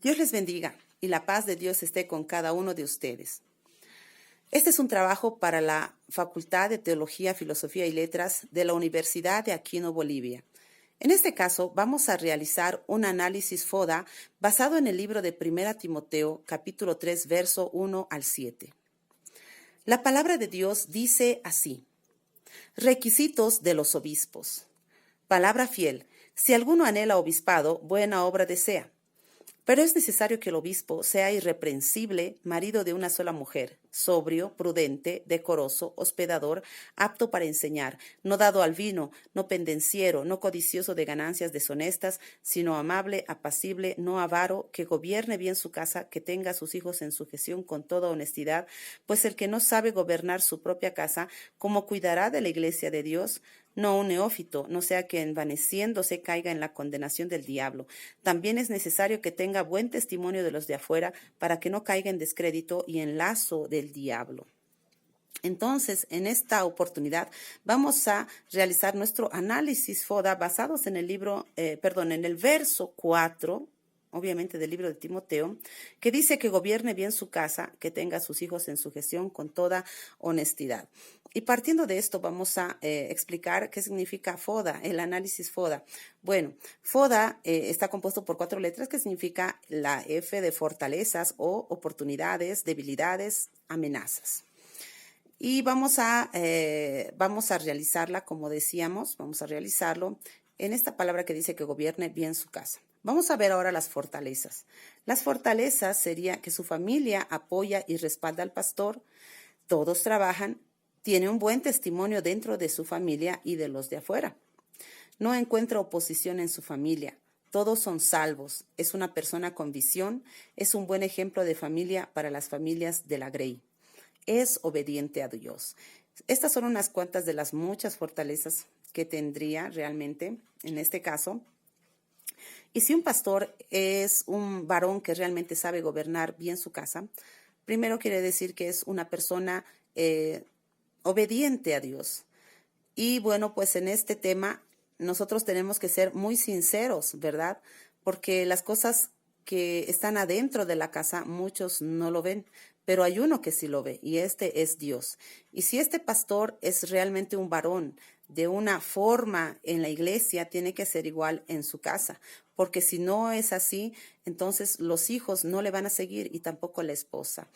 Dios les bendiga y la paz de Dios esté con cada uno de ustedes. Este es un trabajo para la Facultad de Teología, Filosofía y Letras de la Universidad de Aquino, Bolivia. En este caso, vamos a realizar un análisis FODA basado en el libro de 1 Timoteo, capítulo 3, verso 1 al 7. La palabra de Dios dice así: requisitos de los obispos. Palabra fiel: si alguno anhela obispado, buena obra desea. Pero es necesario que el obispo sea irreprensible, marido de una sola mujer, sobrio, prudente, decoroso, hospedador, apto para enseñar, no dado al vino, no pendenciero, no codicioso de ganancias deshonestas, sino amable, apacible, no avaro, que gobierne bien su casa, que tenga a sus hijos en sujeción con toda honestidad, pues el que no sabe gobernar su propia casa, ¿cómo cuidará de la iglesia de Dios? No un neófito, no sea que envaneciéndose caiga en la condenación del diablo. También es necesario que tenga buen testimonio de los de afuera, para que no caiga en descrédito y en lazo del diablo. Entonces, en esta oportunidad vamos a realizar nuestro análisis FODA basados en en el verso 4, obviamente del libro de Timoteo, que dice que gobierne bien su casa, que tenga a sus hijos en sujeción con toda honestidad. Y partiendo de esto vamos a explicar qué significa FODA, el análisis FODA. Bueno, FODA está compuesto por 4 letras que significa la F de fortalezas o oportunidades, debilidades, amenazas. Y vamos a realizarla, como decíamos, vamos a realizarlo en esta palabra que dice que gobierne bien su casa. Vamos a ver ahora las fortalezas. Las fortalezas sería que su familia apoya y respalda al pastor, todos trabajan, tiene un buen testimonio dentro de su familia y de los de afuera. No encuentra oposición en su familia. Todos son salvos. Es una persona con visión. Es un buen ejemplo de familia para las familias de la Grey. Es obediente a Dios. Estas son unas cuantas de las muchas fortalezas que tendría realmente en este caso. Y si un pastor es un varón que realmente sabe gobernar bien su casa, primero quiere decir que es una persona obediente a Dios. Y bueno, pues en este tema nosotros tenemos que ser muy sinceros, ¿verdad? Porque las cosas que están adentro de la casa, muchos no lo ven, pero hay uno que sí lo ve, y este es Dios. Y si este pastor es realmente un varón de una forma en la iglesia, tiene que ser igual en su casa, porque si no es así, entonces los hijos no le van a seguir y tampoco la esposa.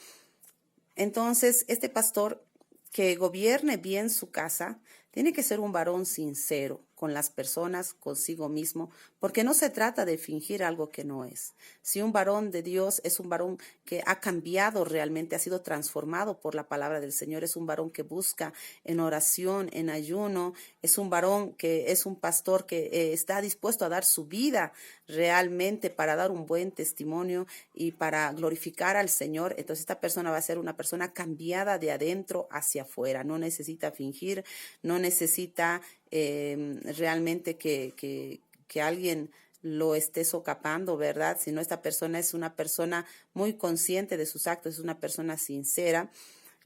Entonces, este pastor que gobierne bien su casa tiene que ser un varón sincero con las personas, consigo mismo, porque no se trata de fingir algo que no es. Si un varón de Dios es un varón que ha cambiado realmente, ha sido transformado por la palabra del Señor, es un varón que busca en oración, en ayuno, es un varón que es un pastor que está dispuesto a dar su vida realmente para dar un buen testimonio y para glorificar al Señor, entonces esta persona va a ser una persona cambiada de adentro hacia afuera, no necesita fingir, no necesita realmente que alguien lo esté socapando, ¿verdad? Sino esta persona es una persona muy consciente de sus actos, es una persona sincera.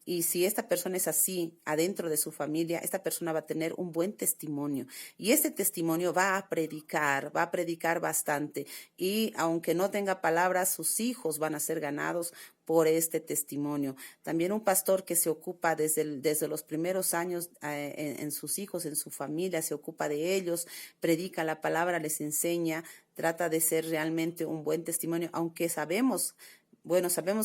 Y si esta persona es así adentro de su familia, esta persona va a tener un buen testimonio. Y este testimonio va a predicar bastante. Y aunque no tenga palabras, sus hijos van a ser ganados por este testimonio. También un pastor que se ocupa desde los primeros años en sus hijos, en su familia, se ocupa de ellos, predica la palabra, les enseña, trata de ser realmente un buen testimonio, aunque sabemos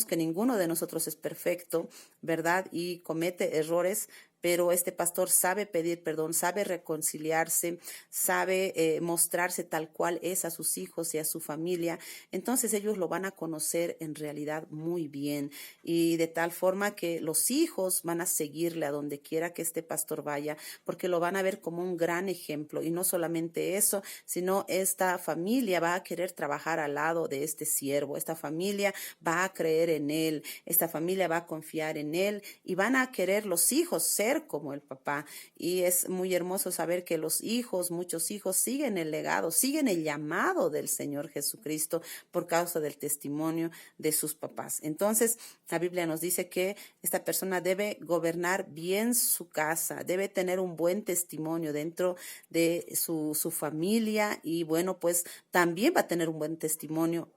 que ninguno de nosotros es perfecto, ¿verdad? Y comete errores, pero este pastor sabe pedir perdón, sabe reconciliarse, sabe mostrarse tal cual es a sus hijos y a su familia. Entonces ellos lo van a conocer en realidad muy bien, y de tal forma que los hijos van a seguirle a donde quiera que este pastor vaya, porque lo van a ver como un gran ejemplo. Y no solamente eso, sino esta familia va a querer trabajar al lado de este siervo. Esta familia va a creer en él, esta familia va a confiar en él, y van a querer los hijos ser como el papá. Y es muy hermoso saber que los hijos, muchos hijos, siguen el legado, siguen el llamado del Señor Jesucristo por causa del testimonio de sus papás. Entonces, la Biblia nos dice que esta persona debe gobernar bien su casa, debe tener un buen testimonio dentro de su familia, y bueno, pues también va a tener un buen testimonio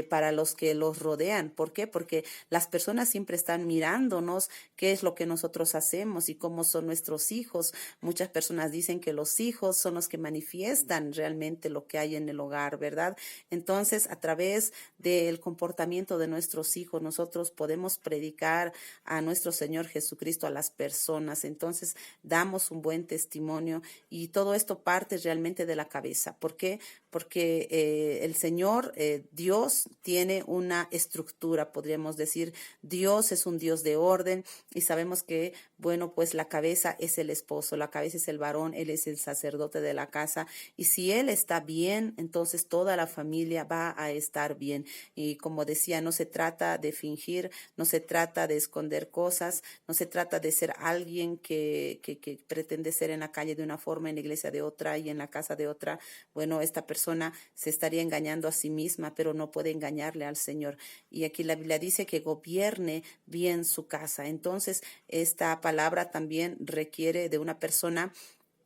para los que los rodean. ¿Por qué? Porque las personas siempre están mirándonos qué es lo que nosotros hacemos y cómo son nuestros hijos. Muchas personas dicen que los hijos son los que manifiestan realmente lo que hay en el hogar, ¿verdad? Entonces, a través del comportamiento de nuestros hijos, nosotros podemos predicar a nuestro Señor Jesucristo a las personas. Entonces, damos un buen testimonio y todo esto parte realmente de la cabeza. ¿Por qué? Porque el Señor, Dios, tiene una estructura, podríamos decir. Dios es un Dios de orden y sabemos que, bueno, pues la cabeza es el esposo, la cabeza es el varón, él es el sacerdote de la casa y si él está bien, entonces toda la familia va a estar bien. Y como decía, no se trata de fingir, no se trata de esconder cosas, no se trata de ser alguien que pretende ser en la calle de una forma, en la iglesia de otra y en la casa de otra. Bueno, esta persona se estaría engañando a sí misma, pero no puede engañarle al Señor. Y aquí la Biblia dice que gobierne bien su casa. Entonces, esta palabra también requiere de una persona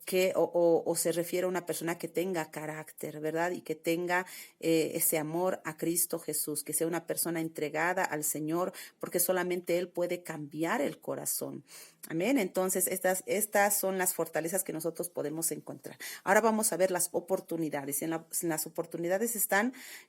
que o se refiere a una persona que tenga carácter, ¿verdad? Y que tenga ese amor a Cristo Jesús, que sea una persona entregada al Señor, porque solamente Él puede cambiar el corazón. Amén. Entonces, estas son las fortalezas que nosotros podemos encontrar. Ahora vamos a ver las oportunidades. En las oportunidades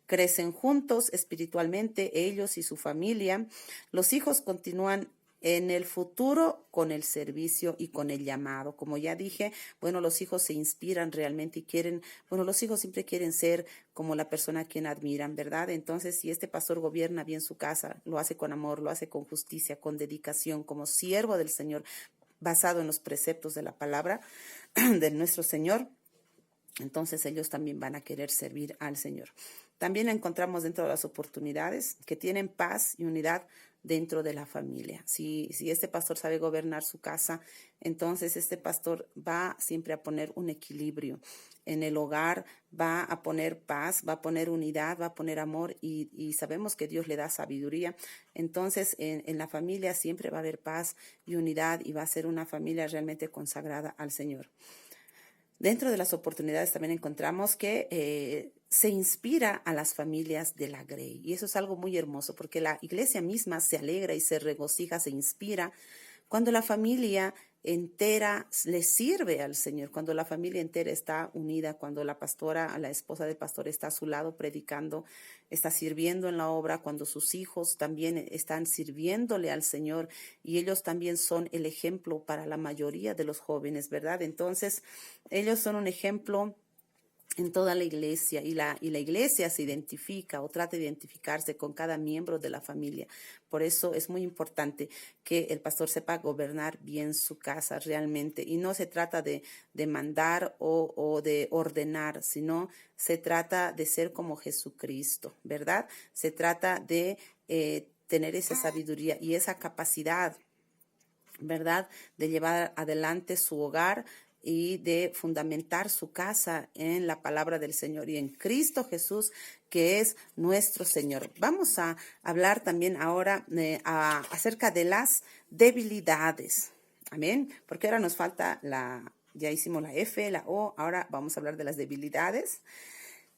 crecen juntos espiritualmente, ellos y su familia. Los hijos continúan en el futuro con el servicio y con el llamado. Como ya dije, bueno, los hijos se inspiran realmente y quieren, bueno, los hijos siempre quieren ser como la persona a quien admiran, ¿verdad? Entonces, si este pastor gobierna bien su casa, lo hace con amor, lo hace con justicia, con dedicación, como siervo del Señor, basado en los preceptos de la palabra de nuestro Señor, entonces ellos también van a querer servir al Señor. También encontramos dentro de las oportunidades que tienen paz y unidad dentro de la familia. Si este pastor sabe gobernar su casa, entonces este pastor va siempre a poner un equilibrio en el hogar, va a poner paz, va a poner unidad, va a poner amor y sabemos que Dios le da sabiduría. Entonces en la familia siempre va a haber paz y unidad y va a ser una familia realmente consagrada al Señor. Dentro de las oportunidades también encontramos que se inspira a las familias de la Grey. Y eso es algo muy hermoso porque la iglesia misma se alegra y se regocija, se inspira cuando la familia entera le sirve al Señor, cuando la familia entera está unida, cuando la pastora, la esposa del pastor está a su lado predicando, está sirviendo en la obra, cuando sus hijos también están sirviéndole al Señor y ellos también son el ejemplo para la mayoría de los jóvenes, ¿verdad? Entonces, ellos son un ejemplo en toda la iglesia y la iglesia se identifica o trata de identificarse con cada miembro de la familia. Por eso es muy importante que el pastor sepa gobernar bien su casa realmente. Y no se trata de mandar o de ordenar, sino se trata de ser como Jesucristo, ¿verdad? Se trata de tener esa sabiduría y esa capacidad, ¿verdad? De llevar adelante su hogar y de fundamentar su casa en la palabra del Señor y en Cristo Jesús, que es nuestro Señor. Vamos a hablar también ahora acerca de las debilidades. Amén. Porque ahora nos falta ya hicimos la F, la O, ahora vamos a hablar de las debilidades.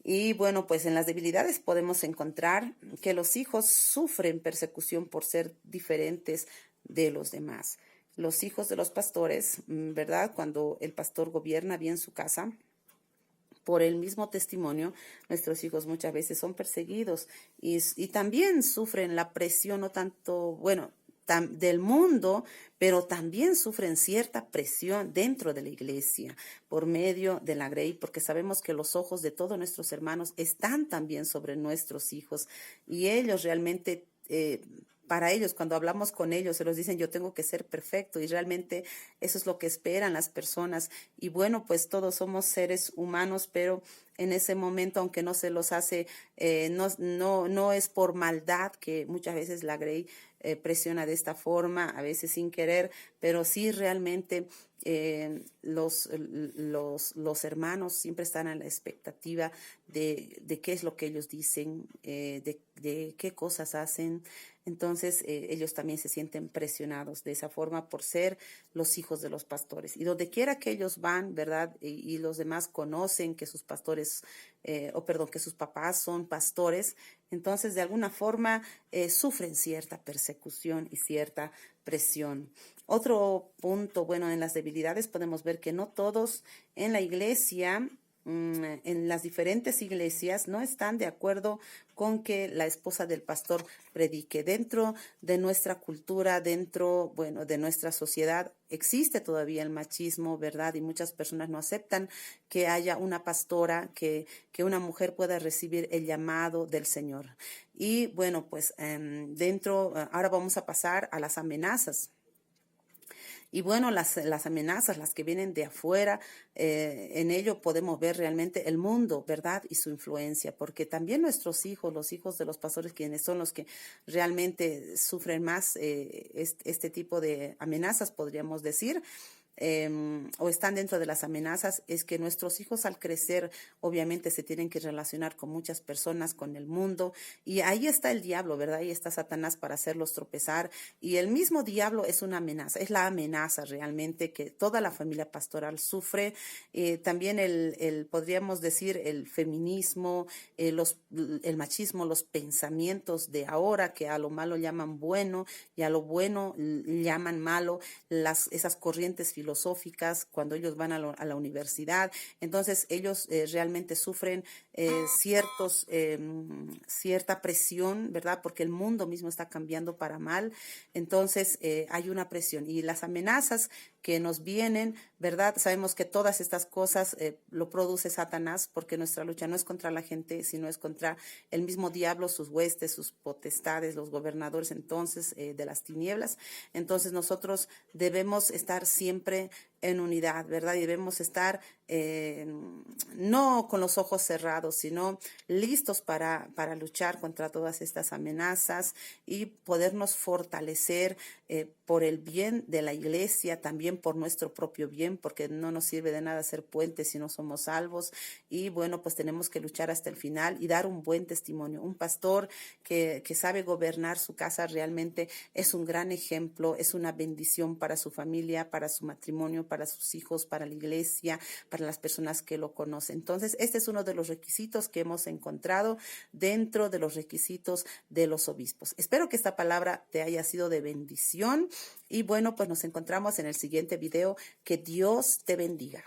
Y bueno, pues en las debilidades podemos encontrar que los hijos sufren persecución por ser diferentes de los demás. Los hijos de los pastores, ¿verdad? Cuando el pastor gobierna bien su casa, por el mismo testimonio, nuestros hijos muchas veces son perseguidos y también sufren la presión, no tanto, bueno, del mundo, pero también sufren cierta presión dentro de la iglesia por medio de la Grey, porque sabemos que los ojos de todos nuestros hermanos están también sobre nuestros hijos y ellos realmente para ellos, cuando hablamos con ellos, se los dicen, yo tengo que ser perfecto y realmente eso es lo que esperan las personas. Y bueno, pues todos somos seres humanos, pero en ese momento, aunque no se los hace, no es por maldad que muchas veces la Grey presiona de esta forma, a veces sin querer, pero sí realmente los hermanos siempre están a la expectativa de qué es lo que ellos dicen, de qué cosas hacen. Entonces, ellos también se sienten presionados de esa forma por ser los hijos de los pastores. Y donde quiera que ellos van, ¿verdad? Y los demás conocen que sus pastores, que sus papás son pastores, entonces de alguna forma sufren cierta persecución y cierta presión. Otro punto, bueno, en las debilidades podemos ver que no todos en la iglesia, en las diferentes iglesias, no están de acuerdo con que la esposa del pastor predique. Dentro de nuestra cultura, dentro, bueno, de nuestra sociedad, existe todavía el machismo, ¿verdad? Y muchas personas no aceptan que haya una pastora, que una mujer pueda recibir el llamado del Señor. Y bueno, pues ahora vamos a pasar a las amenazas. Y bueno, las amenazas, las que vienen de afuera, en ello podemos ver realmente el mundo, ¿verdad? Y su influencia, porque también nuestros hijos, los hijos de los pastores, quienes son los que realmente sufren más este tipo de amenazas, podríamos decir, o están dentro de las amenazas, es que nuestros hijos al crecer obviamente se tienen que relacionar con muchas personas, con el mundo, y ahí está el diablo, ¿verdad? Ahí está Satanás para hacerlos tropezar, y el mismo diablo es una amenaza, es la amenaza realmente que toda la familia pastoral sufre. También podríamos decir, el feminismo, el machismo, los pensamientos de ahora que a lo malo llaman bueno y a lo bueno llaman malo, esas corrientes filosóficas cuando ellos van a la universidad. Entonces ellos realmente sufren cierta presión, ¿verdad? Porque el mundo mismo está cambiando para mal. Entonces hay una presión y las amenazas que nos vienen, ¿verdad? Sabemos que todas estas cosas lo produce Satanás, porque nuestra lucha no es contra la gente, sino es contra el mismo diablo, sus huestes, sus potestades, los gobernadores entonces de las tinieblas. Entonces nosotros debemos estar siempre en unidad, ¿verdad? Y debemos estar no con los ojos cerrados, sino listos para luchar contra todas estas amenazas y podernos fortalecer por el bien de la iglesia, también por nuestro propio bien, porque no nos sirve de nada ser puentes si no somos salvos. Y bueno, pues tenemos que luchar hasta el final y dar un buen testimonio. Un pastor que sabe gobernar su casa realmente es un gran ejemplo, es una bendición para su familia, para su matrimonio, para sus hijos, para la iglesia, para las personas que lo conocen. Entonces, este es uno de los requisitos que hemos encontrado dentro de los requisitos de los obispos. Espero que esta palabra te haya sido de bendición y bueno, pues nos encontramos en el siguiente video. Que Dios te bendiga.